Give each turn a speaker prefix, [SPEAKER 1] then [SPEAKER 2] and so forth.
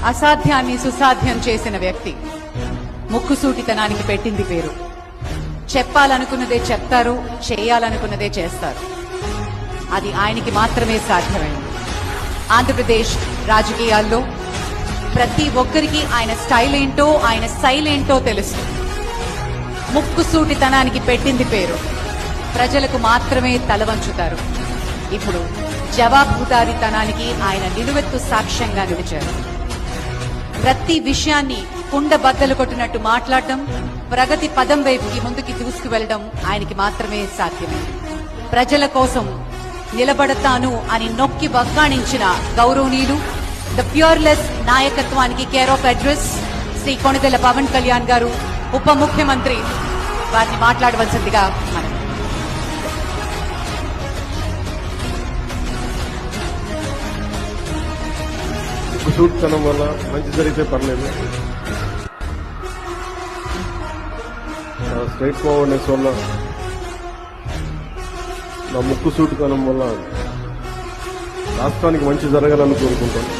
[SPEAKER 1] అసాధ్యాన్ని సుసాధ్యం చేసిన వ్యక్తి. ముక్కుసూటితనానికి పెట్టింది పేరు. చెప్పాలనుకున్నదే చెప్తారు, చేయాలనుకున్నదే చేస్తారు. అది ఆయనకి మాత్రమే సాధ్యమైంది. ఆంధ్రప్రదేశ్ రాజకీయాల్లో ప్రతి ఒక్కరికి ఆయన స్టైల్ ఏంటో, ఆయన స్టైల్ ఏంటో తెలుసు. ముక్కుసూటితనానికి పెట్టింది పేరు. ప్రజలకు మాత్రమే తలవంచుతారు. ఇప్పుడు జవాబుదారీతనానికి ఆయన నిలువెత్తు సాక్ష్యంగా నిలిచారు. ప్రతి విషయాన్ని కుండ బద్దలు కొట్టినట్టు మాట్లాడడం, ప్రగతి పదం వైపుకి ముందుకి దూసుకువెళ్లడం ఆయనకి మాత్రమే సాధ్యమైంది. ప్రజల కోసం నిలబడతాను అని నొక్కి వక్కాణించిన గౌరవనీయులు ద ప్యూర్లెస్ నాయకత్వానికి care of address Shri Konidela Pavan Kalyan garu, ఉప ముఖ్యమంత్రి, వారిని మాట్లాడవలసిందిగా మనం.
[SPEAKER 2] సూటితనం వల్ల మంచి జరిగితే పర్లేదు, స్ట్రైట్ ఫార్వర్డ్నెస్ వల్ల, నా ముక్కు సూటితనం వల్ల రాష్ట్రానికి మంచి జరగాలని కోరుకుంటాను.